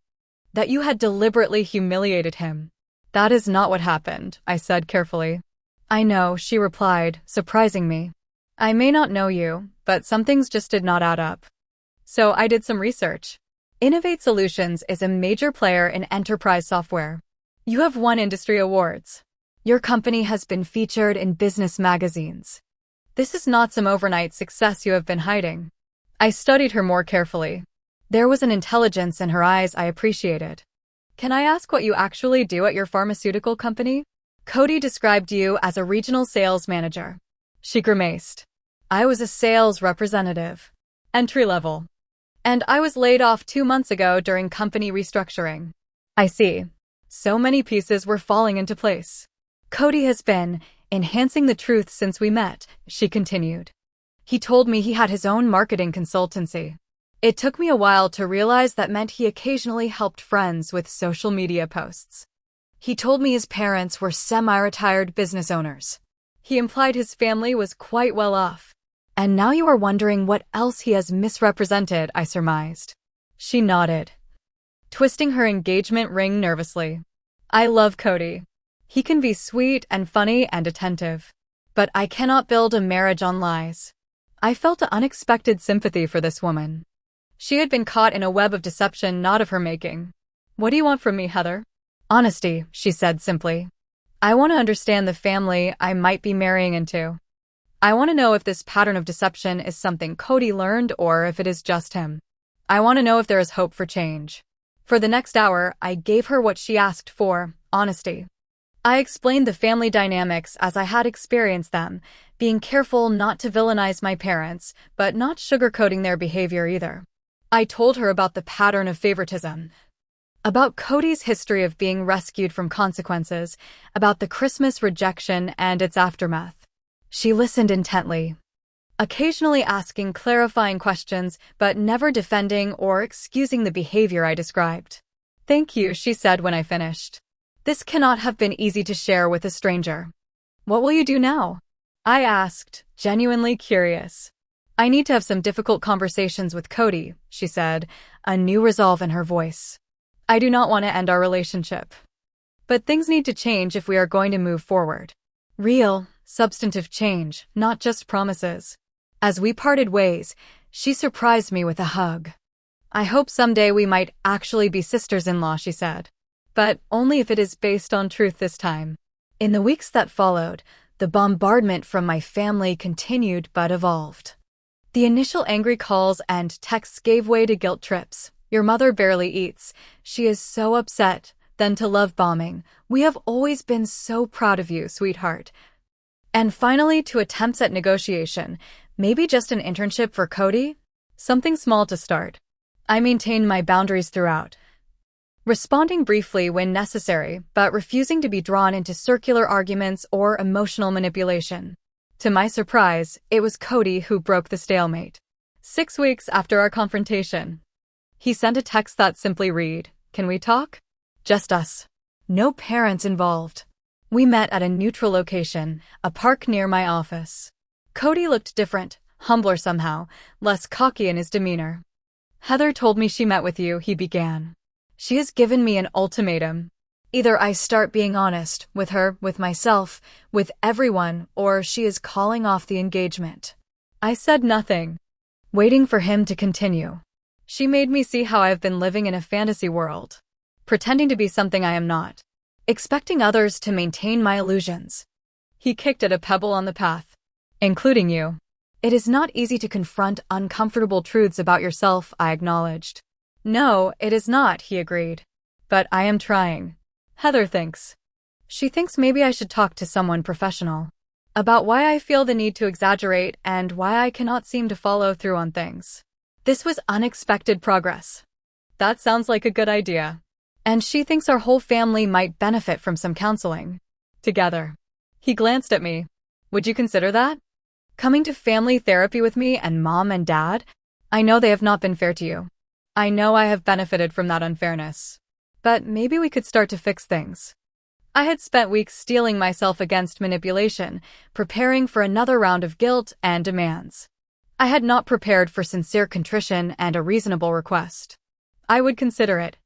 That you had deliberately humiliated him." "That is not what happened," I said carefully. "I know," she replied, surprising me. "I may not know you, but some things just did not add up. So I did some research. Innovate Solutions is a major player in enterprise software. You have won industry awards. Your company has been featured in business magazines. This is not some overnight success you have been hiding." I studied her more carefully. There was an intelligence in her eyes I appreciated. "Can I ask what you actually do at your pharmaceutical company?" "Cody described you as a regional sales manager." She grimaced. "I was a sales representative. Entry level. And I was laid off 2 months ago during company restructuring." "I see. So many pieces were falling into place." "Cody has been enhancing the truth since we met," she continued. "He told me he had his own marketing consultancy. It took me a while to realize that meant he occasionally helped friends with social media posts. He told me his parents were semi-retired business owners. He implied his family was quite well off. And now you are wondering what else he has misrepresented," I surmised. She nodded, twisting her engagement ring nervously. "I love Cody. He can be sweet and funny and attentive. But I cannot build a marriage on lies. I felt unexpected sympathy for this woman. She had been caught in a web of deception not of her making. What do you want from me, Heather? Honesty, she said simply. I want to understand the family I might be marrying into. I want to know if this pattern of deception is something Cody learned or if it is just him. I want to know if there is hope for change. For the next hour, I gave her what she asked for, honesty. I explained the family dynamics as I had experienced them, being careful not to villainize my parents, but not sugarcoating their behavior either. I told her about the pattern of favoritism, about Cody's history of being rescued from consequences, about the Christmas rejection and its aftermath. She listened intently, occasionally asking clarifying questions, but never defending or excusing the behavior I described. Thank you, she said when I finished. This cannot have been easy to share with a stranger. What will you do now? I asked, genuinely curious. I need to have some difficult conversations with Cody, she said, a new resolve in her voice. I do not want to end our relationship. But things need to change if we are going to move forward. Real, substantive change, not just promises. As we parted ways, she surprised me with a hug. I hope someday we might actually be sisters-in-law, she said. But only if it is based on truth this time. In the weeks that followed, the bombardment from my family continued but evolved. The initial angry calls and texts gave way to guilt trips. Your mother barely eats. She is so upset. Then to love bombing. We have always been so proud of you, sweetheart. And finally to attempts at negotiation. Maybe just an internship for Cody? Something small to start. I maintained my boundaries throughout, responding briefly when necessary, but refusing to be drawn into circular arguments or emotional manipulation. To my surprise, it was Cody who broke the stalemate. 6 weeks after our confrontation, he sent a text that simply read, "Can we talk?" Just us. No parents involved. We met at a neutral location, a park near my office. Cody looked different, humbler somehow, less cocky in his demeanor. Heather told me she met with you, he began. She has given me an ultimatum. Either I start being honest with her, with myself, with everyone, or she is calling off the engagement. I said nothing, waiting for him to continue. She made me see how I have been living in a fantasy world, pretending to be something I am not, expecting others to maintain my illusions. He kicked at a pebble on the path, including you. It is not easy to confront uncomfortable truths about yourself, I acknowledged. No, it is not, he agreed. But I am trying. Heather thinks. She thinks maybe I should talk to someone professional about why I feel the need to exaggerate and why I cannot seem to follow through on things. This was unexpected progress. That sounds like a good idea. And she thinks our whole family might benefit from some counseling together. He glanced at me. Would you consider that? Coming to family therapy with me and mom and dad? I know they have not been fair to you. I know I have benefited from that unfairness. But maybe we could start to fix things. I had spent weeks steeling myself against manipulation, preparing for another round of guilt and demands. I had not prepared for sincere contrition and a reasonable request. I would consider it,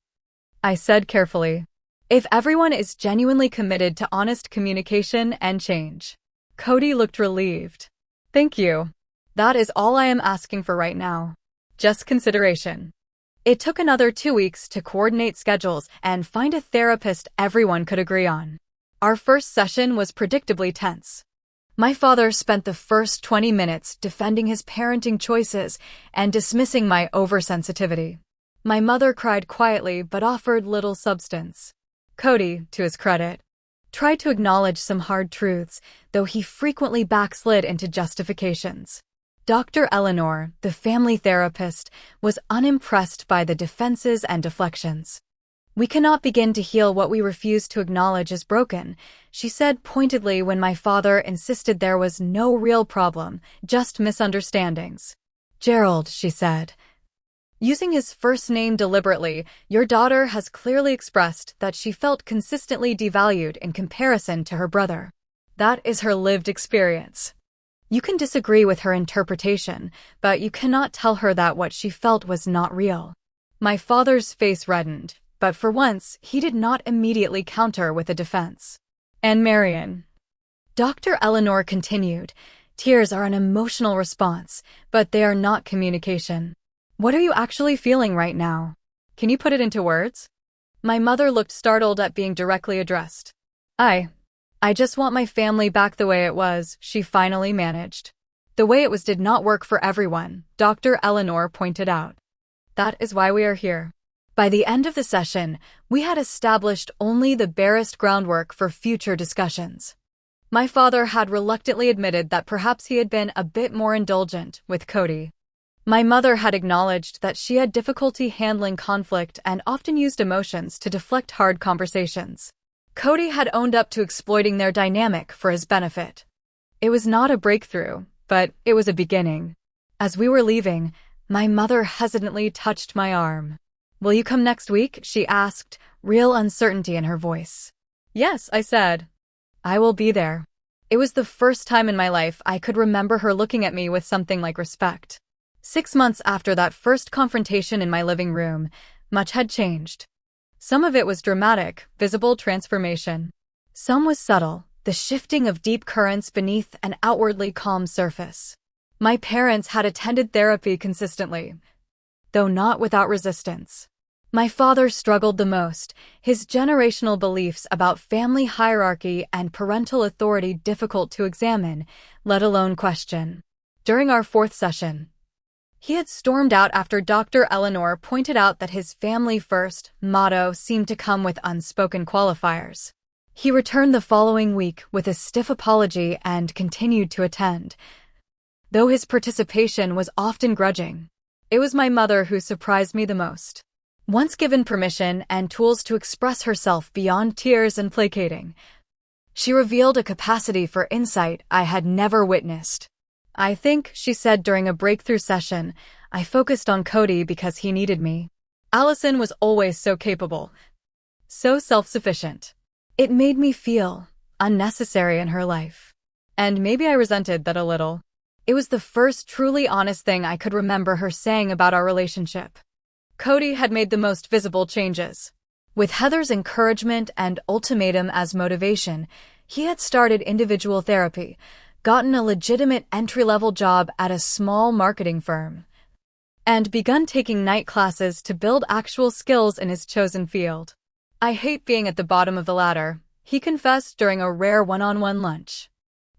I said carefully, if everyone is genuinely committed to honest communication and change. Cody looked relieved. Thank you. That is all I am asking for right now. Just consideration. It took another 2 weeks to coordinate schedules and find a therapist everyone could agree on. Our first session was predictably tense. My father spent the first 20 minutes defending his parenting choices and dismissing my oversensitivity. My mother cried quietly but offered little substance. Cody, to his credit, tried to acknowledge some hard truths, though he frequently backslid into justifications. Dr. Eleanor, the family therapist, was unimpressed by the defenses and deflections. We cannot begin to heal what we refuse to acknowledge as broken, she said pointedly when my father insisted there was no real problem, just misunderstandings. Gerald, she said, using his first name deliberately, your daughter has clearly expressed that she felt consistently devalued in comparison to her brother. That is her lived experience. You can disagree with her interpretation, but you cannot tell her that what she felt was not real. My father's face reddened, but for once he did not immediately counter with a defense. And Marion. Dr. Eleanor continued, "Tears are an emotional response, but they are not communication. What are you actually feeling right now? Can you put it into words?" My mother looked startled at being directly addressed. I just want my family back the way it was," she finally managed. "The way it was did not work for everyone," Dr. Eleanor pointed out. "That is why we are here." By the end of the session, we had established only the barest groundwork for future discussions. My father had reluctantly admitted that perhaps he had been a bit more indulgent with Cody. My mother had acknowledged that she had difficulty handling conflict and often used emotions to deflect hard conversations. Cody had owned up to exploiting their dynamic for his benefit. It was not a breakthrough, but it was a beginning. As we were leaving, my mother hesitantly touched my arm. "Will you come next week?" she asked, real uncertainty in her voice. "Yes," I said. "I will be there." It was the first time in my life I could remember her looking at me with something like respect. 6 months after that first confrontation in my living room, much had changed. Some of it was dramatic, visible transformation. Some was subtle, the shifting of deep currents beneath an outwardly calm surface. My parents had attended therapy consistently, though not without resistance. My father struggled the most, his generational beliefs about family hierarchy and parental authority difficult to examine, let alone question. During our 4th session, he had stormed out after Dr. Eleanor pointed out that his family first motto seemed to come with unspoken qualifiers. He returned the following week with a stiff apology and continued to attend, though his participation was often grudging. It was my mother who surprised me the most. Once given permission and tools to express herself beyond tears and placating, she revealed a capacity for insight I had never witnessed. "I think," she said during a breakthrough session, "I focused on Cody because he needed me. Allison was always so capable, so self-sufficient. It made me feel unnecessary in her life. And maybe I resented that a little." It was the first truly honest thing I could remember her saying about our relationship. Cody had made the most visible changes. With Heather's encouragement and ultimatum as motivation, he had started individual therapy, gotten a legitimate entry-level job at a small marketing firm, and begun taking night classes to build actual skills in his chosen field. "I hate being at the bottom of the ladder," he confessed during a rare one-on-one lunch.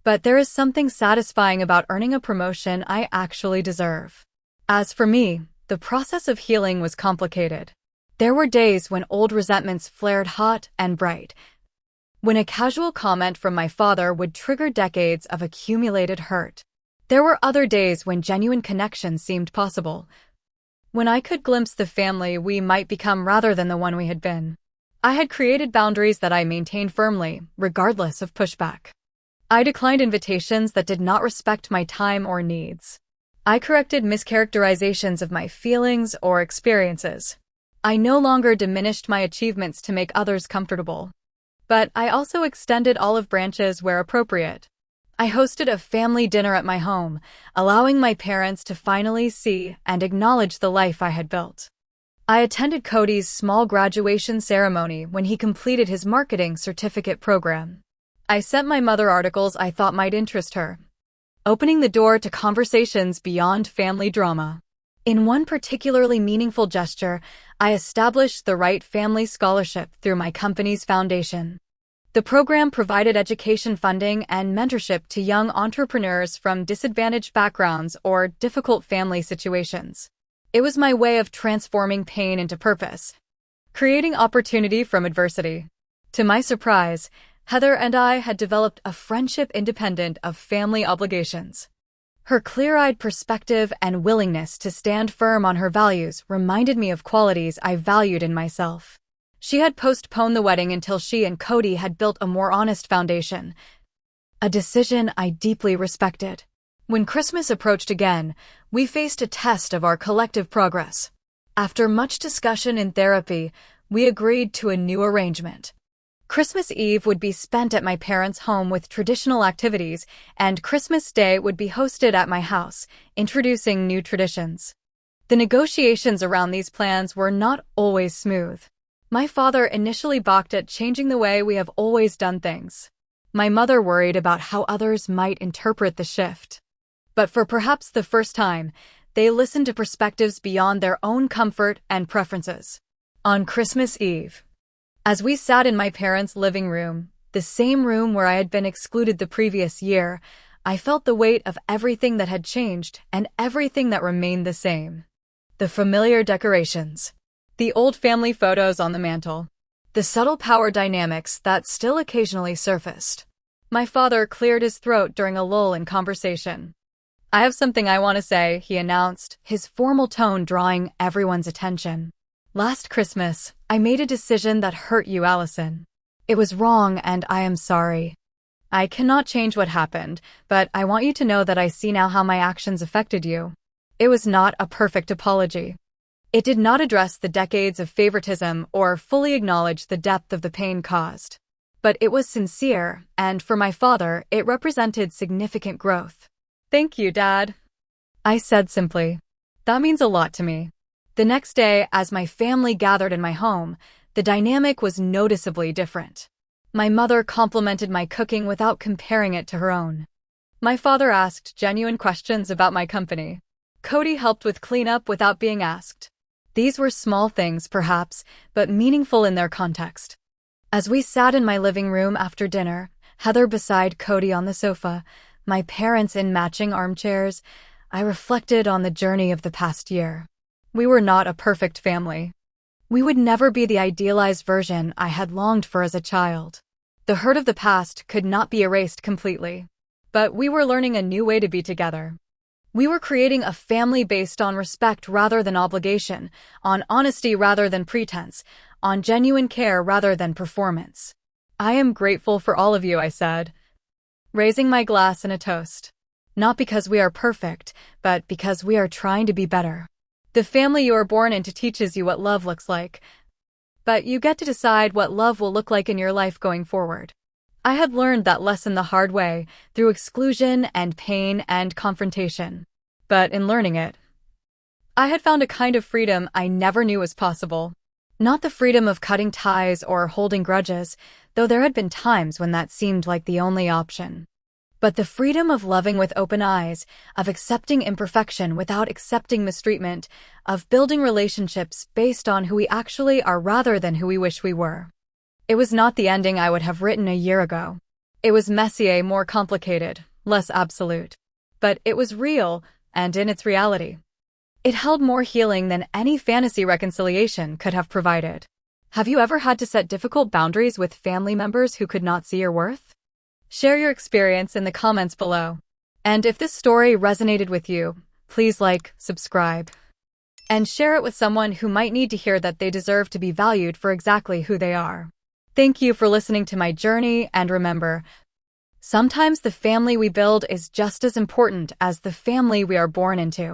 "But there is something satisfying about earning a promotion I actually deserve." As for me, the process of healing was complicated. There were days when old resentments flared hot and bright, when a casual comment from my father would trigger decades of accumulated hurt. There were other days when genuine connection seemed possible, when I could glimpse the family we might become rather than the one we had been. I had created boundaries that I maintained firmly, regardless of pushback. I declined invitations that did not respect my time or needs. I corrected mischaracterizations of my feelings or experiences. I no longer diminished my achievements to make others comfortable. But I also extended olive branches where appropriate. I hosted a family dinner at my home, allowing my parents to finally see and acknowledge the life I had built. I attended Cody's small graduation ceremony when he completed his marketing certificate program. I sent my mother articles I thought might interest her, opening the door to conversations beyond family drama. In one particularly meaningful gesture, I established the Right Family Scholarship through my company's foundation. The program provided education funding and mentorship to young entrepreneurs from disadvantaged backgrounds or difficult family situations. It was my way of transforming pain into purpose, creating opportunity from adversity. To my surprise, Heather and I had developed a friendship independent of family obligations. Her clear-eyed perspective and willingness to stand firm on her values reminded me of qualities I valued in myself. She had postponed the wedding until she and Cody had built a more honest foundation, a decision I deeply respected. When Christmas approached again, we faced a test of our collective progress. After much discussion in therapy, we agreed to a new arrangement. Christmas Eve would be spent at my parents' home with traditional activities, and Christmas Day would be hosted at my house, introducing new traditions. The negotiations around these plans were not always smooth. My father initially balked at changing the way we have always done things. My mother worried about how others might interpret the shift. But for perhaps the first time, they listened to perspectives beyond their own comfort and preferences. On Christmas Eve, as we sat in my parents' living room, the same room where I had been excluded the previous year, I felt the weight of everything that had changed and everything that remained the same. The familiar decorations, the old family photos on the mantel, the subtle power dynamics that still occasionally surfaced. My father cleared his throat during a lull in conversation. "I have something I want to say," he announced, his formal tone drawing everyone's attention. "Last Christmas, I made a decision that hurt you, Allison. It was wrong and I am sorry. I cannot change what happened, but I want you to know that I see now how my actions affected you." It was not a perfect apology. It did not address the decades of favoritism or fully acknowledge the depth of the pain caused. But it was sincere, and for my father, it represented significant growth. "Thank you, Dad," I said simply. "That means a lot to me." The next day, as my family gathered in my home, the dynamic was noticeably different. My mother complimented my cooking without comparing it to her own. My father asked genuine questions about my company. Cody helped with cleanup without being asked. These were small things, perhaps, but meaningful in their context. As we sat in my living room after dinner, Heather beside Cody on the sofa, my parents in matching armchairs, I reflected on the journey of the past year. We were not a perfect family. We would never be the idealized version I had longed for as a child. The hurt of the past could not be erased completely. But we were learning a new way to be together. We were creating a family based on respect rather than obligation, on honesty rather than pretense, on genuine care rather than performance. "I am grateful for all of you," I said, raising my glass in a toast. Not because we are perfect, but because we are trying to be better. The family you are born into teaches you what love looks like, but you get to decide what love will look like in your life going forward. I had learned that lesson the hard way, through exclusion and pain and confrontation. But in learning it, I had found a kind of freedom I never knew was possible. Not the freedom of cutting ties or holding grudges, though there had been times when that seemed like the only option. But the freedom of loving with open eyes, of accepting imperfection without accepting mistreatment, of building relationships based on who we actually are rather than who we wish we were. It was not the ending I would have written a year ago. It was messier, more complicated, less absolute. But it was real, and in its reality, it held more healing than any fantasy reconciliation could have provided. Have you ever had to set difficult boundaries with family members who could not see your worth? Share your experience in the comments below. And if this story resonated with you, please like, subscribe, and share it with someone who might need to hear that they deserve to be valued for exactly who they are. Thank you for listening to my journey, and remember, sometimes the family we build is just as important as the family we are born into.